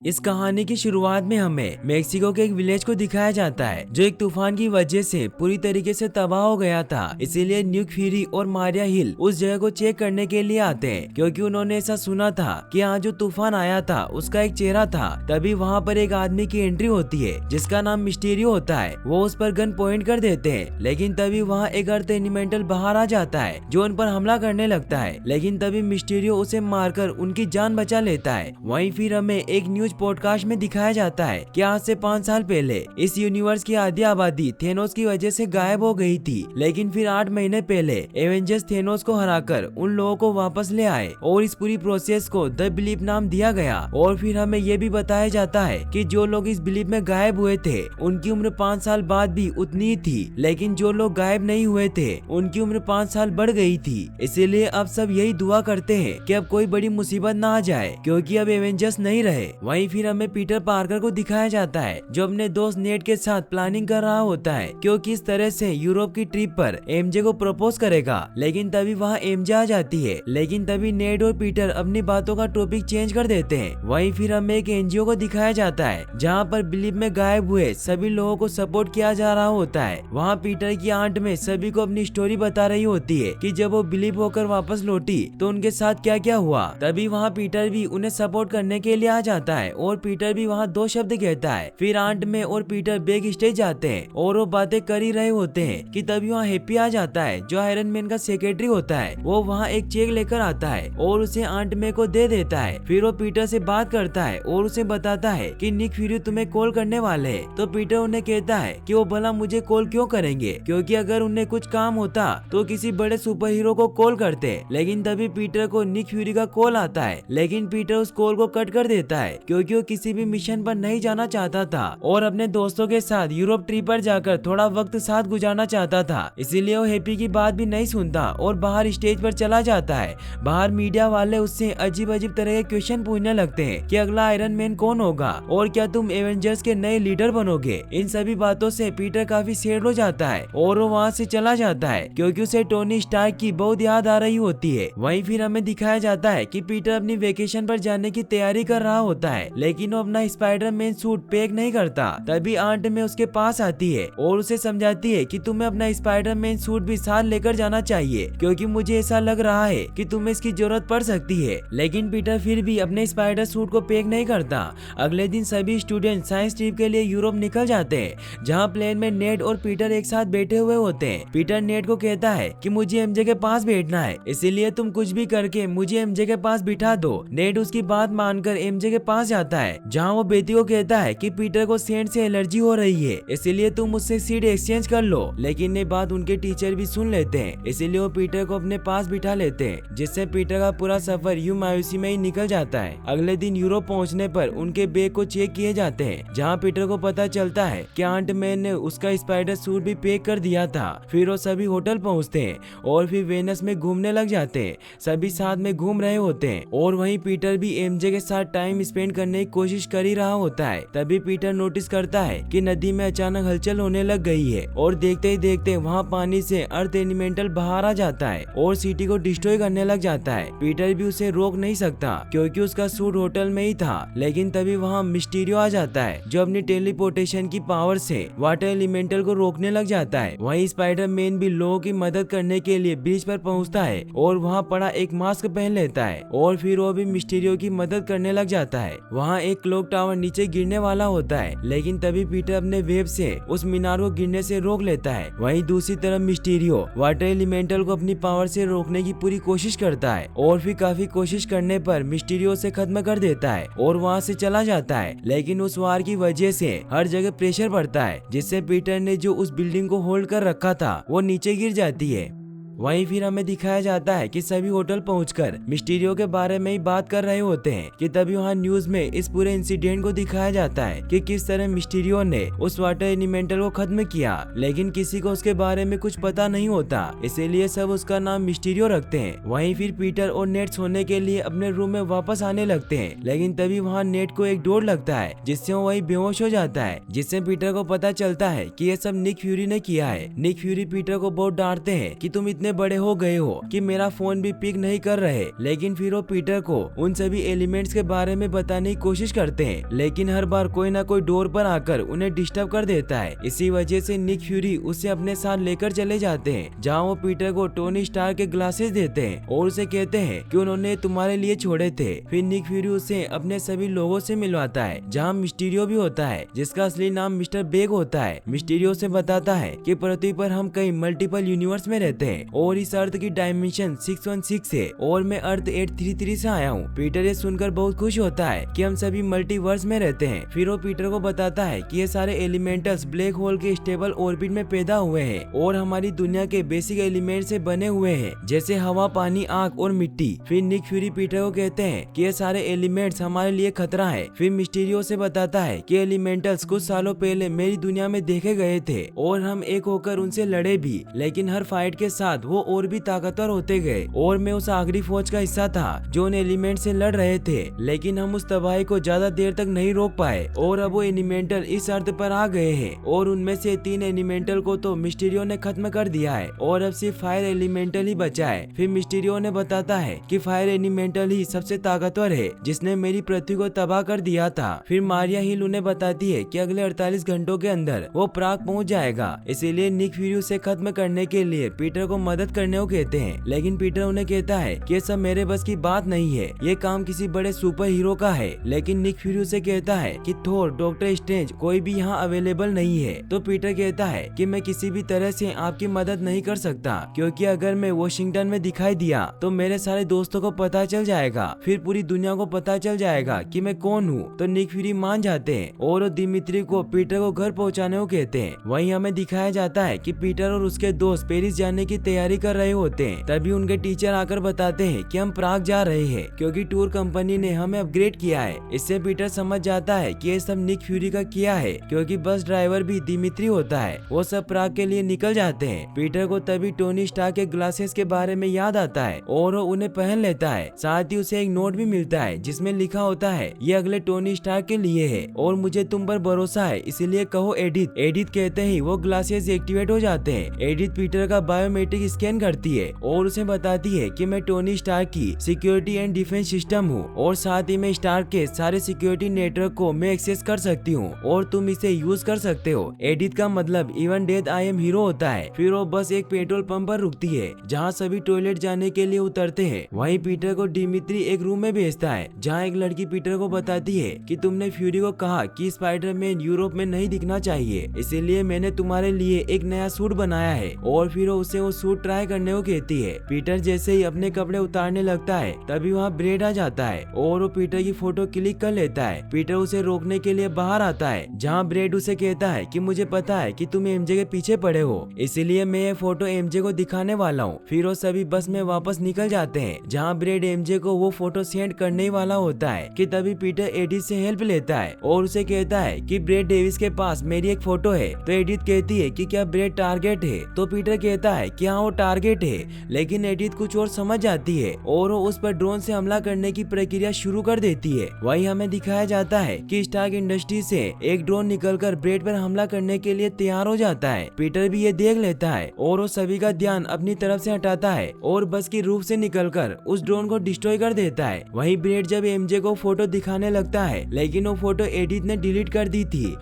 इस कहानी की शुरुआत में हमें मेक्सिको के एक विलेज को दिखाया जाता है जो एक तूफान की वजह से पूरी तरीके से तबाह हो गया था। इसीलिए न्यूक फ्यूरी और मारिया हिल उस जगह को चेक करने के लिए आते हैं क्योंकि उन्होंने ऐसा सुना था कि यहाँ जो तूफान आया था उसका एक चेहरा था। तभी वहाँ पर एक आदमी की एंट्री होती है जिसका नाम मिस्टीरियो होता है। वो उस पर गन पॉइंट कर देते हैं, लेकिन तभी वहाँ एक अर्थ एलिमेंटल बाहर आ जाता है जो उन पर हमला करने लगता है, लेकिन तभी मिस्टीरियो उसे मारकर उनकी जान बचा लेता है। वहीं फिर हमें एक न्यूज पॉडकास्ट में दिखाया जाता है कि आज से 5 साल पहले इस यूनिवर्स की आधी आबादी थेनोस की वजह से गायब हो गई थी, लेकिन फिर 8 महीने पहले एवेंजर्स थेनोस को हराकर उन लोगों को वापस ले आए और इस पूरी प्रोसेस को द बिलीव नाम दिया गया। और फिर हमें ये भी बताया जाता है कि जो लोग इस बिलीव में गायब हुए थे उनकी उम्र 5 साल बाद भी उतनी ही थी, लेकिन जो लोग गायब नहीं हुए थे उनकी उम्र 5 साल बढ़ गई थी। इसीलिए अब सब यही दुआ करते हैं कि अब कोई बड़ी मुसीबत ना आ जाए क्योंकि अब एवेंजर्स नहीं रहे। वहीं फिर हमें पीटर पार्कर को दिखाया जाता है जो अपने दोस्त नेट के साथ प्लानिंग कर रहा होता है क्योंकि इस तरह से यूरोप की ट्रिप पर एमजे को प्रपोज करेगा, लेकिन तभी वहाँ एमजे आ जाती है। लेकिन तभी नेट और पीटर अपनी बातों का टॉपिक चेंज कर देते हैं। वहीं फिर हमें एक एनजीओ को दिखाया जाता है जहाँ पर बिलीव में गायब हुए सभी लोगों को सपोर्ट किया जा रहा होता है। वहाँ पीटर की आंट में सभी को अपनी स्टोरी बता रही होती है कि जब वो बिलीव होकर वापस लौटी तो उनके साथ क्या क्या हुआ। तभी वहाँ पीटर भी उन्हें सपोर्ट करने के लिए आ जाता है और पीटर भी वहाँ 2 शब्द कहता है। फिर आंट में और पीटर बैक स्टेज जाते हैं और वो बातें कर ही रहे होते हैं कि तभी वहाँ हैप्पी आ जाता है जो आयरन मैन का सेक्रेटरी होता है। वो वहाँ एक चेक लेकर आता है और उसे आंट में को दे देता है। फिर वो पीटर से बात करता है और उसे बताता है कि निक फ्यूरी तुम्हें कॉल करने वाले हैं। तो पीटर उन्हें कहता है कि वो भला मुझे कॉल क्यों करेंगे, क्योंकि अगर उन्हें कुछ काम होता तो किसी बड़े सुपर हीरो को कॉल करते। लेकिन तभी पीटर को निक फ्यूरी का कॉल आता है, लेकिन पीटर उस कॉल को कट कर देता है क्योंकि वो किसी भी मिशन पर नहीं जाना चाहता था और अपने दोस्तों के साथ यूरोप ट्रिप पर जाकर थोड़ा वक्त साथ गुजारना चाहता था। इसीलिए वो हैप्पी की बात भी नहीं सुनता और बाहर स्टेज पर चला जाता है। बाहर मीडिया वाले उससे अजीब अजीब तरह के क्वेश्चन पूछने लगते हैं कि अगला आयरन मैन कौन होगा और क्या तुम एवेंजर्स के नए लीडर बनोगे। इन सभी बातों से पीटर काफी सैड हो जाता है और वो वहाँ से चला जाता है क्योंकि उसे टोनी स्टार्क की बहुत याद आ रही होती है। वहीं फिर हमें दिखाया जाता है कि पीटर अपनी वेकेशन पर जाने की तैयारी कर रहा होता है, लेकिन वो अपना स्पाइडरमैन सूट पैक नहीं करता। तभी आंट में उसके पास आती है और उसे समझाती है कि तुम्हें अपना स्पाइडरमैन सूट भी साथ लेकर जाना चाहिए क्योंकि मुझे ऐसा लग रहा है कि तुम्हें इसकी जरूरत पड़ सकती है। लेकिन पीटर फिर भी अपने स्पाइडर सूट को पैक नहीं करता। अगले दिन सभी स्टूडेंट साइंस ट्रिप के लिए यूरोप निकल जाते हैं जहाँ प्लेन में नेट और पीटर एक साथ बैठे हुए होते हैं। पीटर नेट को कहता है कि मुझे एमजे के पास बैठना है, इसीलिए तुम कुछ भी करके मुझे एमजे के पास बिठा दो। नेट उसकी बात मानकर एमजे के पास जाता है जहाँ वो बेटी को कहता है कि पीटर को सेंट से एलर्जी हो रही है, इसलिए तुम उससे सीट एक्सचेंज कर लो। लेकिन ये बात उनके टीचर भी सुन लेते हैं, इसीलिए वो पीटर को अपने पास बिठा लेते हैं, जिससे पीटर का पूरा सफर यूं मायूसी में ही निकल जाता है। अगले दिन यूरोप पहुंचने पर उनके बैग को चेक किए जाते हैं जहां पीटर को पता चलता है कि आंट मैन ने उसका स्पाइडर सूट भी पैक कर दिया था। फिर वो सभी होटल पहुंचते हैं और फिर वेनस में घूमने लग जाते हैं। सभी साथ में घूम रहे होते हैं और वहीं पीटर भी एमजे के साथ टाइम स्पेंड करने की कोशिश कर ही रहा होता है। तभी पीटर नोटिस करता है कि नदी में अचानक हलचल होने लग गई है और देखते ही देखते वहाँ पानी से अर्थ एलिमेंटल बाहर आ जाता है और सिटी को डिस्ट्रॉय करने लग जाता है। पीटर भी उसे रोक नहीं सकता क्योंकि उसका सूट होटल में ही था। लेकिन तभी वहाँ मिस्टीरियो आ जाता है जो अपनी टेलीपोर्टेशन की पावर से वाटर एलिमेंटल को रोकने लग जाता है। वहीं स्पाइडर मैन भी लोगों की मदद करने के लिए बीच पर पहुँचता है और वहाँ पड़ा एक मास्क पहन लेता है और फिर वो भी मिस्टीरियो की मदद करने लग जाता है। वहाँ एक क्लॉक टावर नीचे गिरने वाला होता है, लेकिन तभी पीटर अपने वेब से उस मीनार को गिरने से रोक लेता है। वहीं दूसरी तरफ मिस्टीरियो वाटर एलिमेंटल को अपनी पावर से रोकने की पूरी कोशिश करता है और फिर काफी कोशिश करने पर मिस्टीरियो से खत्म कर देता है और वहाँ से चला जाता है। लेकिन उस वार की वजह से हर जगह प्रेशर पड़ता है, जिससे पीटर ने जो उस बिल्डिंग को होल्ड कर रखा था वो नीचे गिर जाती है। वहीं फिर हमें दिखाया जाता है कि सभी होटल पहुंचकर मिस्टीरियो के बारे में ही बात कर रहे होते हैं कि तभी वहाँ न्यूज में इस पूरे इंसिडेंट को दिखाया जाता है कि किस तरह मिस्टीरियो ने उस वाटर एलिमेंटल को खत्म किया, लेकिन किसी को उसके बारे में कुछ पता नहीं होता, इसीलिए सब उसका नाम मिस्टीरियो रखते हैं। वहीं फिर पीटर और नेट सोने के लिए अपने रूम में वापस आने लगते हैं, लेकिन तभी वहाँ नेट को एक डोर लगता है जिससे वो वही बेहोश हो जाता है, जिससे पीटर को पता चलता है कि ये सब निक फ्यूरी ने किया है। निक फ्यूरी पीटर को बहुत डांटते हैं कि तुम इतने इतने बड़े हो गए हो कि मेरा फोन भी पिक नहीं कर रहे। लेकिन फिर वो पीटर को उन सभी एलिमेंट्स के बारे में बताने की कोशिश करते हैं, लेकिन हर बार कोई ना कोई डोर पर आकर उन्हें डिस्टर्ब कर देता है। इसी वजह से निक फ्यूरी उसे अपने साथ लेकर चले जाते हैं, जहाँ वो पीटर को टोनी स्टार्क के ग्लासेस देते हैं और उसे कहते हैं कि उन्होंने तुम्हारे लिए छोड़े थे। फिर निक फ्यूरी उसे अपने सभी लोगों से मिलवाता है, जहाँ मिस्टीरियो भी होता है, जिसका असली नाम मिस्टर बेग होता है। मिस्टीरियो से बताता है कि पृथ्वी पर हम कई मल्टीपल यूनिवर्स में रहते हैं और इस अर्थ की डायमेंशन 616 है और मैं अर्थ 833 से आया हूँ। पीटर ये सुनकर बहुत खुश होता है कि हम सभी मल्टीवर्स में रहते हैं। फिर वो पीटर को बताता है कि ये सारे एलिमेंटल्स ब्लैक होल के स्टेबल ऑर्बिट में पैदा हुए हैं और हमारी दुनिया के बेसिक एलिमेंट से बने हुए हैं, जैसे हवा, पानी, आग और मिट्टी। फिर निक फ्यूरी पीटर को कहते हैं कि ये सारे एलिमेंट्स हमारे लिए खतरा है। फिर मिस्टीरियो से बताता है कि एलिमेंटल्स कुछ सालों पहले मेरी दुनिया में देखे गए थे और हम एक होकर उनसे लड़े भी, लेकिन हर फाइट के साथ वो और भी ताकतवर होते गए और मैं उस आखिरी फौज का हिस्सा था जो उन एलिमेंट से लड़ रहे थे। लेकिन हम उस तबाही को ज्यादा देर तक नहीं रोक पाए और अब वो एलिमेंटल इस अर्थ पर आ गए हैं और उनमें से 3 एलिमेंटल को तो मिस्टीरियो ने खत्म कर दिया है और अब सिर्फ फायर एलिमेंटल ही बचा है। फिर मिस्टीरियो ने बताता है कि फायर एलिमेंटल ही सबसे ताकतवर है, जिसने मेरी पृथ्वी को तबाह कर दिया था। फिर मारिया हिल उन्हें बताती है कि अगले 48 घंटों के अंदर वो प्राग पहुंच जाएगा, इसीलिए निक फ्यूरी उसे खत्म करने के लिए पीटर को मदद करने को कहते हैं। लेकिन पीटर उन्हें कहता है कि ये सब मेरे बस की बात नहीं है, ये काम किसी बड़े सुपर हीरो का है। लेकिन निक फ्यूरी उसे कहता है कि थोर, डॉक्टर स्ट्रेंज कोई भी यहाँ अवेलेबल नहीं है। तो पीटर कहता है कि मैं किसी भी तरह से आपकी मदद नहीं कर सकता, क्योंकि अगर मैं वॉशिंगटन में दिखाई दिया तो मेरे सारे दोस्तों को पता चल जाएगा, फिर पूरी दुनिया को पता चल जाएगा कि मैं कौन हूँ। तो निक फ्यूरी मान जाते हैं और वो दिमित्री को पीटर को घर पहुँचाने को कहते हैं। वहीं हमें दिखाया जाता है कि पीटर और उसके दोस्त पेरिस जाने की तैयारी कर रहे होते हैं। तभी उनके टीचर आकर बताते हैं कि हम प्राग जा रहे हैं, क्योंकि टूर कंपनी ने हमें अपग्रेड किया है। इससे पीटर समझ जाता है कि ये सब निक फ्यूरी का किया है, क्योंकि बस ड्राइवर भी दिमित्री होता है। वो सब प्राग के लिए निकल जाते हैं। पीटर को तभी टोनी स्टार्क के ग्लासेस के बारे में याद आता है और वो उन्हें पहन लेता है। साथ ही उसे एक नोट भी मिलता है जिसमें लिखा होता है, ये अगले टोनी स्टार्क के लिए है और मुझे तुम पर भरोसा है, इसीलिए कहो एडिथ। एडिथ कहते ही वो ग्लासेस एक्टिवेट हो जाते हैं। एडिथ पीटर का बायोमेट्रिक स्कैन करती है और उसे बताती है कि मैं टोनी स्टार्क की सिक्योरिटी एंड डिफेंस सिस्टम हूँ और साथ ही मैं स्टार्क के सारे सिक्योरिटी नेटवर्क को मैं एक्सेस कर सकती हूँ और तुम इसे यूज कर सकते हो। एडिथ का मतलब even death I am hero होता है। फिर वो बस एक पेट्रोल पंप पर रुकती है, जहाँ सभी टॉयलेट जाने के लिए उतरते हैं। वहीं पीटर को डिमित्री एक रूम में भेजता है, जहाँ एक लड़की पीटर को बताती है कि तुमने फ्यूरी को कहा कि स्पाइडरमैन यूरोप में नहीं दिखना चाहिए, इसीलिए मैंने तुम्हारे लिए एक नया सूट बनाया है। और फिर उसे वो सूट ट्राई करने को कहती है। पीटर जैसे ही अपने कपड़े उतारने लगता है, तभी वहाँ ब्रेड आ जाता है और वो पीटर की फोटो क्लिक कर लेता है। पीटर उसे रोकने के लिए बाहर आता है, जहाँ ब्रेड उसे कहता है कि मुझे पता है कि तुम एमजे के पीछे पड़े हो, इसीलिए मैं ये फोटो एमजे को दिखाने वाला हूँ। फिर वो सभी बस में वापस निकल जाते हैं, जहाँ ब्रेड एमजे को वो फोटो सेंड करने ही वाला होता है कि तभी पीटर एडिथ से हेल्प लेता है और उसे कहता है कि ब्रेड डेविस के पास मेरी एक फोटो है। तो एडिथ कहती है कि क्या ब्रेड टारगेट है? तो पीटर कहता है कि हाँ वो टारगेट है, लेकिन एडिथ कुछ और समझ जाती है और वो उस पर ड्रोन से हमला करने की प्रक्रिया शुरू कर देती है। वहीं हमें दिखाया जाता है कि स्टार्क इंडस्ट्री से एक ड्रोन निकलकर ब्रेड पर हमला करने के लिए तैयार हो जाता है। पीटर भी ये देख लेता है और वो सभी का ध्यान अपनी तरफ से हटाता है और बस की रूफ से निकलकर उस ड्रोन को डिस्ट्रॉय कर देता है। वहीं ब्रेड जब एमजे को फोटो दिखाने लगता है, लेकिन वो फोटो एडिथ ने डिलीट कर दी थी।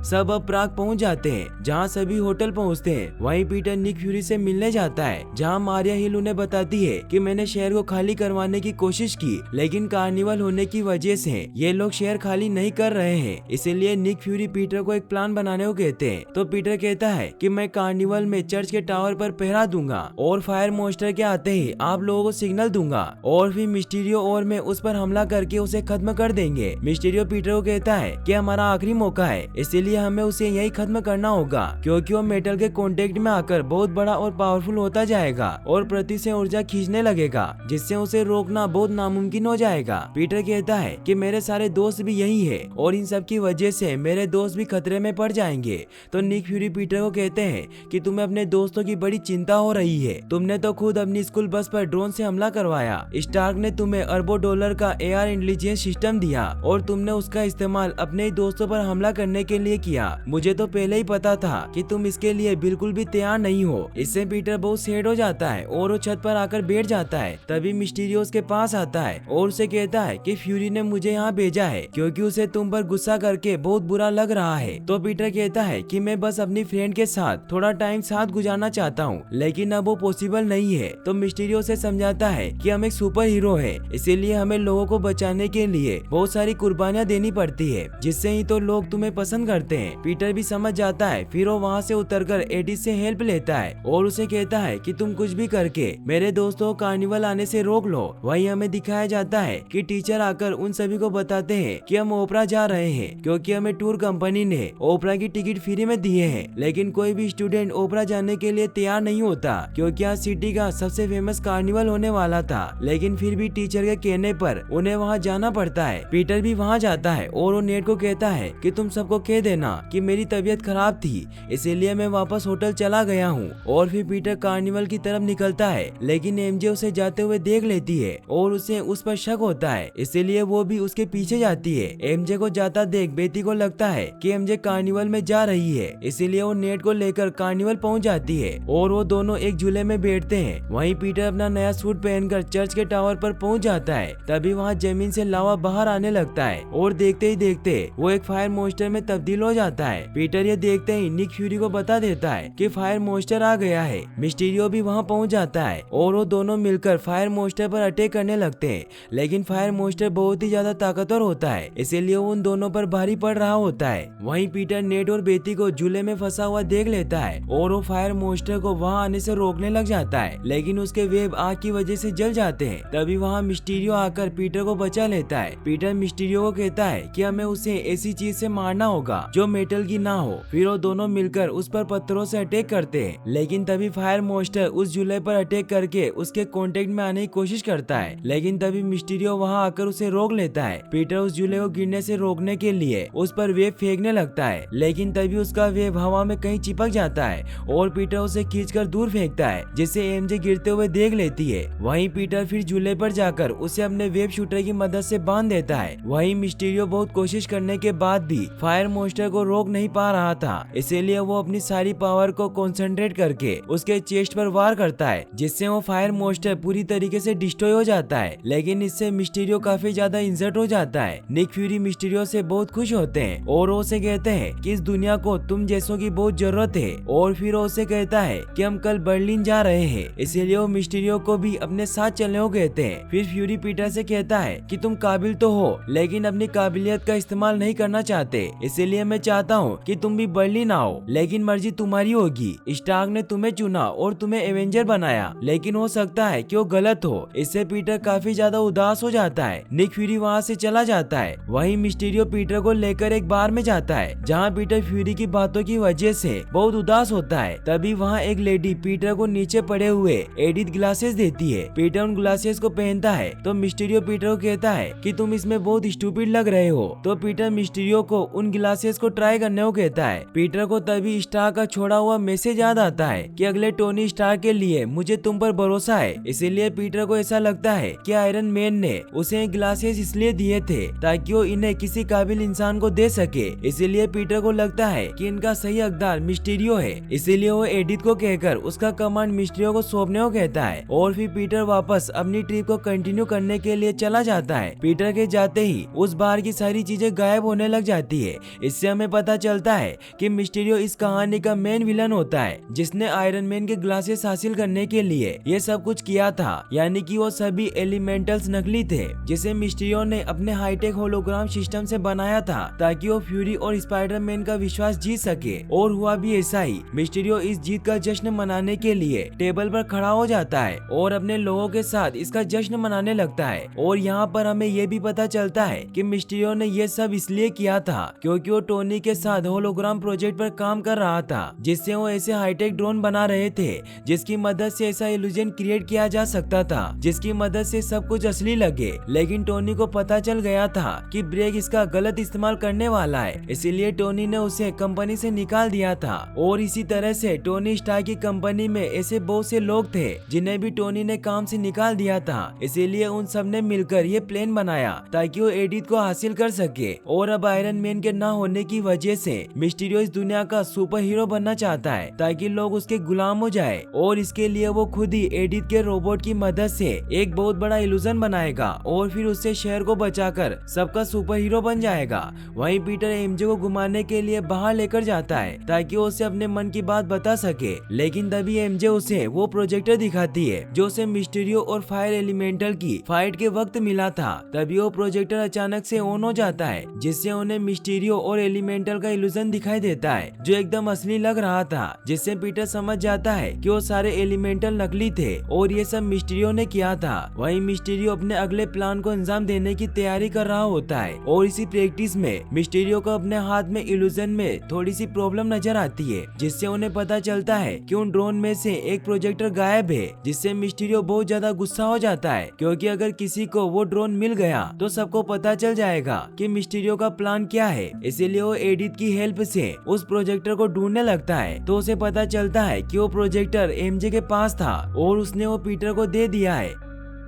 सब अब प्राग पहुंच जाते हैं, जहां सभी होटल पहुंचते हैं। वहीं पीटर निक फ्यूरी से मिलने जाता है, जहां मारिया हिल उन्हें बताती है कि मैंने शहर को खाली करवाने की कोशिश की, लेकिन कार्निवल होने की वजह से ये लोग शहर खाली नहीं कर रहे हैं, इसीलिए निक फ्यूरी पीटर को एक प्लान बनाने को कहते हैं। तो पीटर कहता है कि मैं कार्निवल में चर्च के टावर पर पहरा दूंगा और फायर मॉन्स्टर के आते ही आप लोगों को सिग्नल दूंगा और फिर मिस्टीरियो और मैं उस पर हमला करके उसे खत्म कर देंगे। मिस्टीरियो पीटर को कहता है कि हमारा आखिरी मौका है, इसीलिए हमें उसे यही खत्म करना होगा, क्योंकि वो मेटल के कांटेक्ट में आकर बहुत बड़ा और पावरफुल होता जाएगा और पृथ्वी से ऊर्जा खींचने लगेगा, जिससे उसे रोकना बहुत नामुमकिन हो जाएगा। पीटर कहता है कि मेरे सारे दोस्त भी यही है और इन सब की वजह से मेरे दोस्त भी खतरे में पड़ जाएंगे। तो निक फ्यूरी पीटर को कहते हैं कि तुम्हें अपने दोस्तों की बड़ी चिंता हो रही है, तुमने तो खुद अपनी स्कूल बस पर ड्रोन से हमला करवाया, स्टार्क ने तुम्हें अरबों डॉलर का एआर इंटेलिजेंस सिस्टम दिया और तुमने उसका इस्तेमाल अपने ही दोस्तों पर हमला करने के लिए किया, मुझे तो पहले ही पता था कि तुम इसके लिए बिल्कुल भी तैयार नहीं हो। इससे पीटर बहुत सैड हो जाता है और वो छत पर आकर बैठ जाता है। तभी मिस्टीरियो उसके पास आता है और उसे कहता है कि फ्यूरी ने मुझे यहाँ भेजा है क्योंकि उसे तुम पर गुस्सा करके बहुत बुरा लग रहा है। तो पीटर कहता है कि मैं बस अपनी फ्रेंड के साथ थोड़ा टाइम साथ गुजारना चाहता हूँ, लेकिन अब वो पॉसिबल नहीं है। तो मिस्टीरियो उसे समझाता है कि हम एक सुपर हीरो है, इसीलिए हमें लोगों को बचाने के लिए बहुत सारी कुर्बानियां देनी पड़ती है, जिससे ही तो लोग तुम्हें पसंद करते हैं। पीटर भी समझ जाता है। फिर वो वहाँ से उतरकर एडिथ से हेल्प लेता है और उसे कहता है कि तुम कुछ भी करके मेरे दोस्तों को कार्निवल आने से रोक लो। वहीं हमें दिखाया जाता है कि टीचर आकर उन सभी को बताते हैं कि हम ओपरा जा रहे हैं क्योंकि हमें टूर कंपनी ने ओपरा की टिकट फ्री में दिए हैं। लेकिन कोई भी स्टूडेंट ओपरा जाने के लिए तैयार नहीं होता क्योंकि आज सिटी का सबसे फेमस कार्निवल होने वाला था, लेकिन फिर भी टीचर के कहने पर उन्हें वहाँ जाना पड़ता है। पीटर भी वहाँ जाता है और वो नेट को कहता है कि तुम सबको कह देना कि मेरी तबीयत खराब थी, इसीलिए मैं वापस होटल चला गया हूँ। और फिर पीटर कार्निवल की तरफ निकलता है, लेकिन एमजे उसे जाते हुए देख लेती है और उसे उस पर शक होता है, इसीलिए वो भी उसके पीछे जाती है। एमजे को जाता देख बेटी को लगता है कि एमजे कार्निवल में जा रही है, इसीलिए वो नेट को लेकर कार्निवल पहुंच जाती है और वो दोनों एक झूले में बैठते हैं। वहीं पीटर अपना नया सूट पहनकर चर्च के टावर पर पहुंच जाता है। तभी वहाँ जमीन से लावा बाहर आने लगता है और देखते ही देखते वो एक फायर मॉन्स्टर में तब्दील हो जाता है। पीटर ये देखते ही निक फ्यूरी को बता देता है कि फायर मॉन्स्टर आ गया है। मिस्टीरियो भी वहाँ पहुँच जाता है और वो दोनों मिलकर फायर मॉन्स्टर पर अटैक करने लगते हैं, लेकिन फायर मॉन्स्टर बहुत ही ज्यादा ताकतवर होता है, इसीलिए वो उन दोनों पर भारी पड़ रहा होता है। वहीं पीटर नेट और बेटी को झूले में फंसा हुआ देख लेता है और वो फायर मॉन्स्टर को वहाँ आने से रोकने लग जाता है, लेकिन उसके वेब आग की वजह से जल जाते हैं। तभी वहाँ मिस्टीरियो आकर पीटर को बचा लेता है। पीटर मिस्टीरियो को कहता है कि हमें उसे ऐसी चीज से मारना होगा जो मेटल की ना हो। फिर वो दोनों मिलकर उस पर पत्थरों से अटैक करते हैं, लेकिन तभी फायर मॉन्स्टर उस झूले पर अटैक करके उसके कांटेक्ट में आने की कोशिश करता है, लेकिन तभी मिस्टीरियो वहाँ आकर उसे रोक लेता है। पीटर उस झूले को गिरने से रोकने के लिए उस पर वेब फेंकने लगता है, लेकिन तभी उसका वेब हवा में कहीं चिपक जाता है और पीटर उसे खींचकर दूर फेंकता है, जिससे एमजे गिरते हुए देख लेती है। वहीं पीटर फिर झूले पर जाकर उसे अपने वेब शूटर की मदद से बांध देता है। वहीं मिस्टीरियो बहुत कोशिश करने के बाद भी फायर मॉन्स्टर को रोक नहीं पा रहा था, इसीलिए वो अपनी सारी पावर को कंसंट्रेट करके उसके चेस्ट पर वार करता है, जिससे वो फायर मॉन्स्टर पूरी तरीके से डिस्ट्रॉय हो जाता है। लेकिन इससे मिस्टीरियो काफी ज्यादा इंजर्ड हो जाता है। निक फ्यूरी मिस्टीरियो से बहुत खुश होते हैं और वो उसे कहते हैं कि इस दुनिया को तुम जैसों की बहुत जरूरत है। और फिर वो उसे कहता है कि हम कल बर्लिन जा रहे हैं, इसीलिए वो मिस्टीरियो को भी अपने साथ चलने को कहते हैं। फिर फ्यूरी पीटर से कहता है कि तुम काबिल तो हो, लेकिन अपनी काबिलियत का इस्तेमाल नहीं करना चाहते, इसीलिए मैं चाहता हूँ कि तुम भी बर्लिन आओ, लेकिन मर्जी तुम्हारी होगी। स्टार्क ने तुम्हें चुना और तुम्हें एवेंजर बनाया, लेकिन हो सकता है कि वो गलत हो। इससे पीटर काफी ज्यादा उदास हो जाता है। निक फ्यूरी वहाँ से चला जाता है। वहीं मिस्टीरियो पीटर को लेकर एक बार में जाता है, जहाँ पीटर फ्यूरी की बातों की वजह से बहुत उदास होता है। तभी वहाँ एक लेडी पीटर को नीचे पड़े हुए एडिथ ग्लासेस देती है। पीटर उन ग्लासेस को पहनता है तो मिस्टीरियो पीटर को कहता है कि तुम इसमें बहुत स्टूपिड लग रहे हो। तो पीटर मिस्टीरियो को उन ग्लासेस को ट्राई करने को कहता है। पीटर को तभी स्टार का छोड़ा हुआ मैसेज याद आता है कि अगले टोनी स्टार के लिए मुझे तुम पर भरोसा है। इसीलिए पीटर को ऐसा लगता है कि आयरन मैन ने उसे ग्लासेस इसलिए दिए थे ताकि वो इन्हें किसी काबिल इंसान को दे सके। इसीलिए पीटर को लगता है कि इनका सही हकदार मिस्टीरियो है, इसीलिए वो एडिथ को कहकर उसका कमांड मिस्टीरियो को सौंपने को कहता है। और फिर पीटर वापस अपनी ट्रिप को कंटिन्यू करने के लिए चला जाता है। पीटर के जाते ही उस बार की सारी चीजें गायब होने लग जाती है। इससे हमें पता चलता है कि मिस्टीरियो इस कहानी का मेन विलन होता है, जिसने आयरन मैन के ग्लासेस हासिल करने के लिए ये सब कुछ किया था। यानी कि वो सभी एलिमेंटल्स नकली थे, जिसे मिस्टीरियो ने अपने हाईटेक होलोग्राम सिस्टम से बनाया था ताकि वो फ्यूरी और स्पाइडरमैन का विश्वास जीत सके। और हुआ भी ऐसा ही। मिस्टीरियो इस जीत का जश्न मनाने के लिए टेबल पर खड़ा हो जाता है और अपने लोगों के साथ इसका जश्न मनाने लगता है। और यहाँ पर हमें ये भी पता चलता है कि मिस्टीरियो ने ये सब इसलिए किया था क्योंकि वो टोनी के साथ होलोग्राम प्रोजेक्ट पर काम कर रहा था, जिससे वो ऐसे हाईटेक ड्रोन बना रहे थे जिसकी मदद से ऐसा इल्यूजन क्रिएट किया जा सकता था जिसकी मदद से सब कुछ असली लगे। लेकिन टोनी को पता चल गया था कि ब्रेक इसका गलत इस्तेमाल करने वाला है, इसीलिए टोनी ने उसे कंपनी से निकाल दिया था। और इसी तरह से टोनी स्टार्क की कंपनी में ऐसे बहुत से लोग थे जिन्हें भी टोनी ने काम से निकाल दिया था, इसीलिए उन सब ने मिलकर ये प्लान बनाया ताकि वो एडिथ को हासिल कर सके। और अब आयरन मैन के ना होने की वजह से मिस्टीरियो इस दुनिया का सुपर हीरो बनना चाहता है ताकि लोग उसके गुलाम हो जाए, और इसके लिए वो खुद ही एडिथ के रोबोट की मदद से एक बहुत बड़ा इल्यूजन बनाएगा और फिर उससे शहर को बचाकर सबका सुपर हीरो बन जाएगा। वहीं पीटर एमजे को घुमाने के लिए बाहर लेकर जाता है ताकि वो उसे अपने मन की बात बता सके, लेकिन तभी एमजे उसे वो प्रोजेक्टर दिखाती है जो उसे मिस्टीरियो और फायर एलिमेंटल की फाइट के वक्त मिला था। तभी वो प्रोजेक्टर अचानक से ऑन हो जाता है जिससे उन्हें मिस्टीरियो और एलिमेंटल का इल्यूजन दिखाई देता है जो एकदम असली लग रहा था, जिससे पीटर समझ जाता है कि वो सारे एलिमेंटल नकली थे और ये सब मिस्टीरियो ने किया था। वहीं मिस्टीरियो अपने अगले प्लान को अंजाम देने की तैयारी कर रहा होता है और इसी प्रैक्टिस में मिस्टीरियो को अपने हाथ में इल्यूजन में थोड़ी सी प्रॉब्लम नजर आती है, जिससे उन्हें पता चलता है कि उन ड्रोन में से एक प्रोजेक्टर गायब है, जिससे मिस्टीरियो बहुत ज्यादा गुस्सा हो जाता है क्योंकि अगर किसी को वो ड्रोन मिल गया तो सबको पता चल जाएगा कि मिस्टीरियो का प्लान क्या है। इसीलिए वो एडिथ की हेल्प से उस प्रोजेक्टर को ढूंढने लगता है तो उसे पता चलता है कि वो प्रोजेक्टर एमजे के पास था और उसने वो पीटर को दे दिया है।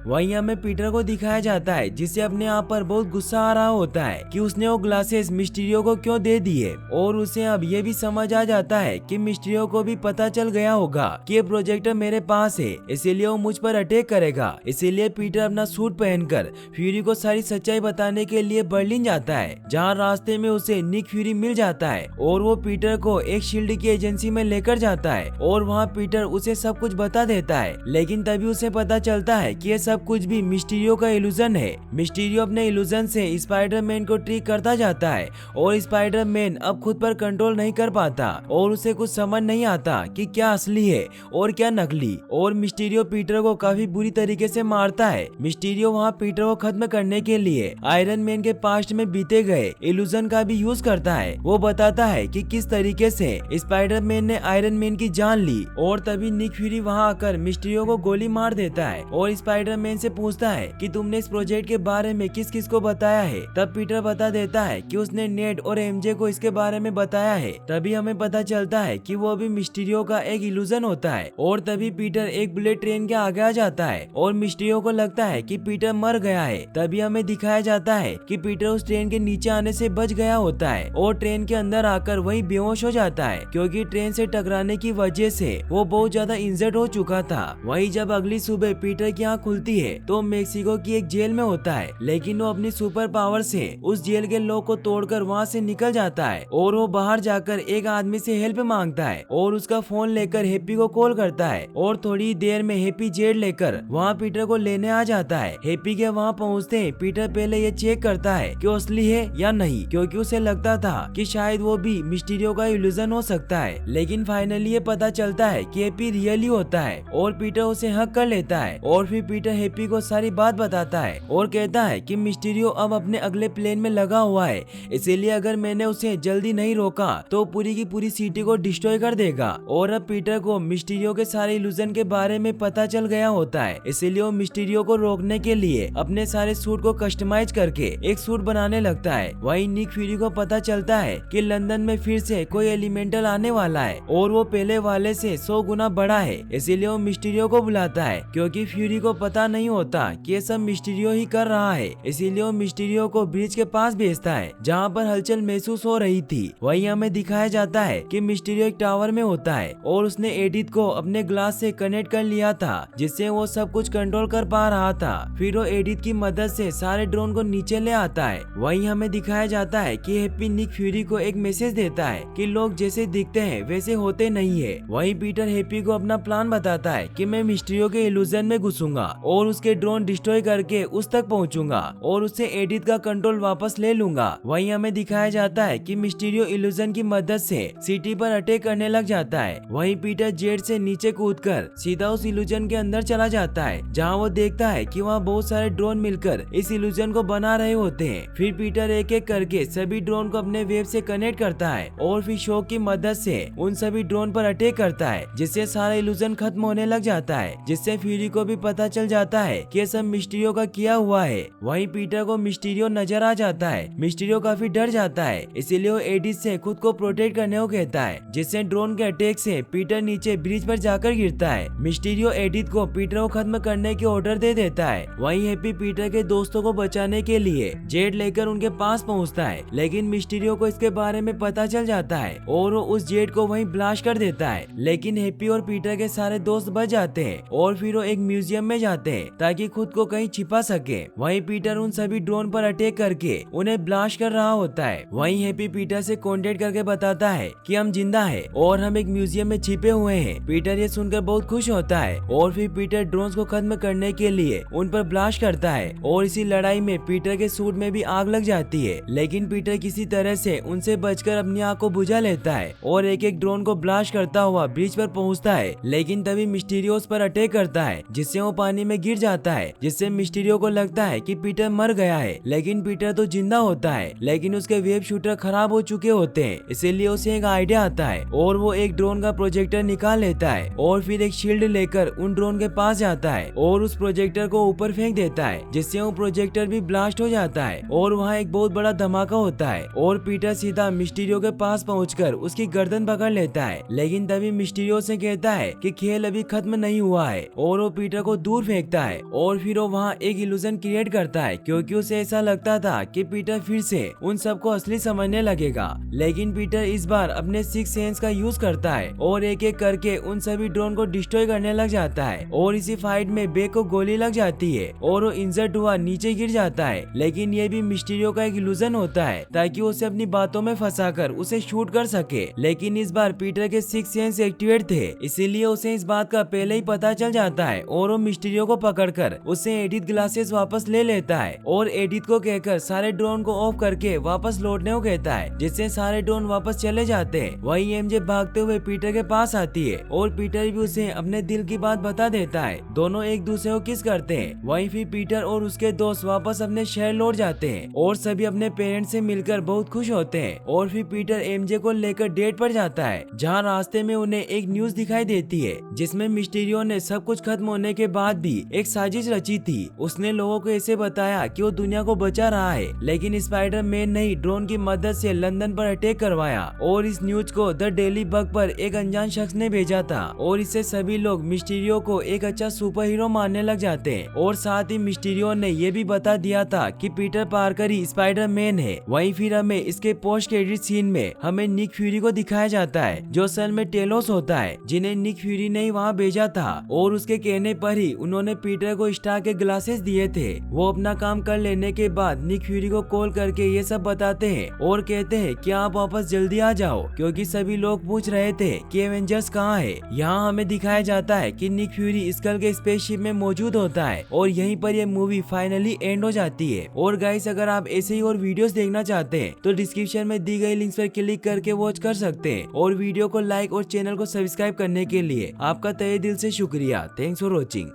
वहीं हमें पीटर को दिखाया जाता है जिसे अपने आप पर बहुत गुस्सा आ रहा होता है कि उसने वो ग्लासेस मिस्टीरियो को क्यों दे दिए, और उसे अब ये भी समझ आ जाता है कि मिस्टीरियो को भी पता चल गया होगा कि ये प्रोजेक्टर मेरे पास है, इसीलिए वो मुझ पर अटैक करेगा। इसीलिए पीटर अपना सूट पहनकर फ्यूरी को सारी सच्चाई बताने के लिए बर्लिन जाता है, जहाँ रास्ते में उसे निक फ्यूरी मिल जाता है और वो पीटर को एक शील्ड की एजेंसी में लेकर जाता है और वहाँ पीटर उसे सब कुछ बता देता है। लेकिन तभी उसे पता चलता है कि ये सब कुछ भी मिस्टीरियो का इल्यूजन है। मिस्टीरियो अपने इल्यूजन से स्पाइडरमैन को ट्रिक करता जाता है और स्पाइडरमैन अब खुद पर कंट्रोल नहीं कर पाता और उसे कुछ समझ नहीं आता कि क्या असली है और क्या नकली, और मिस्टीरियो पीटर को काफी बुरी तरीके से मारता है। मिस्टीरियो वहाँ पीटर को खत्म करने के लिए आयरन मैन के पास्ट में बीते गए इल्यूजन का भी यूज करता है। वो बताता है कि किस तरीके से स्पाइडरमैन ने आयरन मैन की जान ली, और तभी निक फ्यूरी वहाँ आकर मिस्टीरियो को गोली मार देता है और स्पाइडरमैन से पूछता है कि तुमने इस प्रोजेक्ट के बारे में किस किस को बताया है। तब पीटर बता देता है कि उसने नेड और एमजे को इसके बारे में बताया है। तभी हमें पता चलता है कि वो अभी मिस्टीरियो का एक इल्यूजन होता है, और तभी पीटर एक बुलेट ट्रेन के आगे आ जाता है और मिस्टीरियो को लगता है कि पीटर मर गया है। तभी हमें दिखाया जाता है कि पीटर उस ट्रेन के नीचे आने से बच गया होता है और ट्रेन के अंदर आकर वही बेहोश हो जाता है क्योंकि ट्रेन से टकराने की वजह से वो बहुत ज्यादा इंजर्ड हो चुका था। वही जब अगली सुबह पीटर की आँख खुलती है तो मेक्सिको की एक जेल में होता है, लेकिन वो अपनी सुपर पावर से उस जेल के लॉक को तोड़कर वहाँ से निकल जाता है और वो बाहर जाकर एक आदमी से हेल्प मांगता है और उसका फोन लेकर हैप्पी को कॉल करता है, और थोड़ी देर में हैप्पी जेट लेकर वहाँ पीटर को लेने आ जाता है। हैप्पी के वहाँ पहुँचते ही पीटर पहले ये चेक करता है कि वो असली है या नहीं, क्योंकि उसे लगता था कि शायद वो भी मिस्टीरियो का इल्यूजन हो सकता है। लेकिन फाइनली ये पता चलता है कि हैप्पी रियली होता है और पीटर उसे हक कर लेता है, और फिर पीटर हैप्पी को सारी बात बताता है और कहता है कि मिस्टीरियो अब अपने अगले प्लेन में लगा हुआ है, इसीलिए अगर मैंने उसे जल्दी नहीं रोका तो पूरी की पूरी सिटी को डिस्ट्रॉय कर देगा। और अब पीटर को मिस्टीरियो के सारे इल्यूजन के बारे में पता चल गया होता है, इसीलिए वो मिस्टीरियो को रोकने के लिए अपने सारे सूट को कस्टमाइज करके एक सूट बनाने लगता है। वहीं निक फ्यूरी को पता चलता है कि लंदन में फिर से कोई एलिमेंटल आने वाला है और वो पहले वाले से 100 गुना बड़ा है, इसीलिए वो मिस्टीरियो को बुलाता है क्योंकि फ्यूरी को पता नहीं होता कि ये सब मिस्टीरियो ही कर रहा है। इसीलिए वो मिस्टीरियो को ब्रिज के पास भेजता है जहाँ पर हलचल महसूस हो रही थी। वहीं हमें दिखाया जाता है कि मिस्टीरियो एक टावर में होता है और उसने एडिथ को अपने ग्लास से कनेक्ट कर लिया था जिससे वो सब कुछ कंट्रोल कर पा रहा था। फिर वो एडिथ की मदद से सारे ड्रोन को नीचे ले आता है। वहीं हमें दिखाया जाता है कि हैप्पी निक फ्यूरी को एक मैसेज देता है कि लोग जैसे दिखते हैं वैसे होते नहीं है। वहीं पीटर हैप्पी को अपना प्लान बताता है कि मैं मिस्टीरियो के इल्यूजन में घुसूंगा और उसके ड्रोन डिस्ट्रॉय करके उस तक पहुंचूंगा और उससे एडिथ का कंट्रोल वापस ले लूंगा। वहीं हमें दिखाया जाता है कि मिस्टीरियो इल्यूजन की मदद से सिटी पर अटैक करने लग जाता है। वहीं पीटर जेट से नीचे कूदकर सीधा उस इल्यूजन के अंदर चला जाता है जहां वो देखता है कि वहां बहुत सारे ड्रोन मिलकर इस इल्यूजन को बना रहे होते हैं। फिर पीटर एक एक करके सभी ड्रोन को अपने वेब से कनेक्ट करता है और फिर शॉक की मदद से उन सभी ड्रोन पर अटैक करता है जिससे सारा इल्यूजन खत्म होने लग जाता है, जिससे फ्यूरी को भी पता चल जाता जाता है कि ये सब मिस्टीरियो का किया हुआ है। वहीं पीटर को मिस्टीरियो नजर आ जाता है। मिस्टीरियो काफी डर जाता है, इसीलिए वो एडिथ से खुद को प्रोटेक्ट करने को कहता है, जिससे ड्रोन के अटैक से पीटर नीचे ब्रिज पर जाकर गिरता है। मिस्टीरियो एडिथ को पीटर को खत्म करने के ऑर्डर दे देता है। वहीं हैप्पी पीटर के दोस्तों को बचाने के लिए जेट लेकर उनके पास पहुंचता है, लेकिन मिस्टीरियो को इसके बारे में पता चल जाता है और वो उस जेट को वहीं ब्लास्ट कर देता है। लेकिन हैप्पी और पीटर के सारे दोस्त बच जाते हैं और फिर वो एक म्यूजियम में जाते हैं ताकि खुद को कहीं छिपा सके। वहीं पीटर उन सभी ड्रोन पर अटैक करके उन्हें ब्लास्ट कर रहा होता है। वहीं हैप्पी पीटर से कांटेक्ट करके बताता है कि हम जिंदा हैं और हम एक म्यूजियम में छिपे हुए हैं। पीटर ये सुनकर बहुत खुश होता है और फिर पीटर ड्रोन्स को खत्म करने के लिए उन पर ब्लास्ट करता है और इसी लड़ाई में पीटर के सूट में भी आग लग जाती है। लेकिन पीटर किसी तरह से उनसे बचकर अपनी आग को बुझा लेता है और एक एक ड्रोन को ब्लास्ट करता हुआ ब्रिज पर पहुंचता है। लेकिन तभी मिस्टीरियो उस पर अटैक करता है, जिससे वो पानी में गिर जाता है, जिससे मिस्टीरियो को लगता है कि पीटर मर गया है। लेकिन पीटर तो जिंदा होता है, लेकिन उसके वेब शूटर खराब हो चुके होते हैं। इसीलिए उसे एक आइडिया आता है और वो एक ड्रोन का प्रोजेक्टर निकाल लेता है और फिर एक शील्ड लेकर उन ड्रोन के पास जाता है और उस प्रोजेक्टर को ऊपर फेंक देता है, जिससे वो प्रोजेक्टर भी ब्लास्ट हो जाता है और वहाँ एक बहुत बड़ा धमाका होता है और पीटर सीधा मिस्टीरियो के पास पहुंचकर उसकी गर्दन पकड़ लेता है। लेकिन तभी मिस्टीरियो से कहता है कि खेल अभी खत्म नहीं हुआ है और वो पीटर को दूर फेंकता है और फिर वो वहाँ एक इल्यूजन क्रिएट करता है, क्योंकि उसे ऐसा लगता था कि पीटर फिर से उन सबको असली समझने लगेगा। लेकिन पीटर इस बार अपने सिक्स सेंस का यूज करता है और एक एक करके उन सभी ड्रोन को डिस्ट्रॉय करने लग जाता है और इसी फाइट में बे को गोली लग जाती है और वो इंजर्ड हुआ नीचे गिर जाता है। लेकिन ये भी मिस्टीरियो का एक इल्यूजन होता है ताकि उसे अपनी बातों में फंसाकर उसे शूट कर सके। लेकिन इस बार पीटर के सिक्स सेंस एक्टिवेट थे, इसीलिए उसे इस बात का पहले ही पता चल जाता है और वो मिस्टीरियो को पकड़कर उससे एडिथ ग्लासेस वापस ले लेता है और एडिथ को कहकर सारे ड्रोन को ऑफ करके वापस लौटने को कहता है, जिससे सारे ड्रोन वापस चले जाते हैं। वहीं एमजे भागते हुए पीटर के पास आती है और पीटर भी उसे अपने दिल की बात बता देता है। दोनों एक दूसरे को किस करते हैं। वहीं फिर पीटर और उसके दोस्त वापस अपने शहर लौट जाते हैं और सभी अपने पेरेंट्स से मिलकर बहुत खुश होते हैं। और फिर पीटर एमजे को लेकर डेट पर जाता है, जहाँ रास्ते में उन्हें एक न्यूज दिखाई देती है जिसमें मिस्टीरियो ने सब कुछ खत्म होने के बाद भी एक साजिश रची थी। उसने लोगों को ऐसे बताया कि वो दुनिया को बचा रहा है, लेकिन स्पाइडर मैन ने ही ड्रोन की मदद से लंदन पर अटैक करवाया और इस न्यूज को द डेली बग पर एक अनजान शख्स ने भेजा था और इससे सभी लोग मिस्टीरियो को एक अच्छा सुपर हीरो मानने लग जाते हैं। और साथ ही मिस्टीरियो ने ये भी बता दिया था कि पीटर पार्कर ही स्पाइडर मैन है। वहीं फिर हमें इसके पोस्ट क्रेडिट सीन में हमें निक फ्यूरी को दिखाया जाता है, जो असल में टेलोस होता है, जिन्हें निक फ्यूरी ने ही वहाँ भेजा था और उसके कहने पर ही उन्होंने पीटर को स्टार के ग्लासेस दिए थे। वो अपना काम कर लेने के बाद निक फ्यूरी को कॉल करके ये सब बताते हैं और कहते हैं कि आप वापस जल्दी आ जाओ, क्योंकि सभी लोग पूछ रहे थे कि एवेंजर्स कहाँ है। यहाँ हमें दिखाया जाता है कि निक फ्यूरी स्कल के स्पेसशिप में मौजूद होता है और यहीं पर ये मूवी फाइनली एंड हो जाती है। और गाइस, अगर आप ऐसे ही और वीडियोस देखना चाहते हैं तो डिस्क्रिप्शन में दी गई लिंक्स पर क्लिक करके वॉच कर सकते हैं। और वीडियो को लाइक और चैनल को सब्सक्राइब करने के लिए आपका तहे दिल से शुक्रिया। Thanks for watching.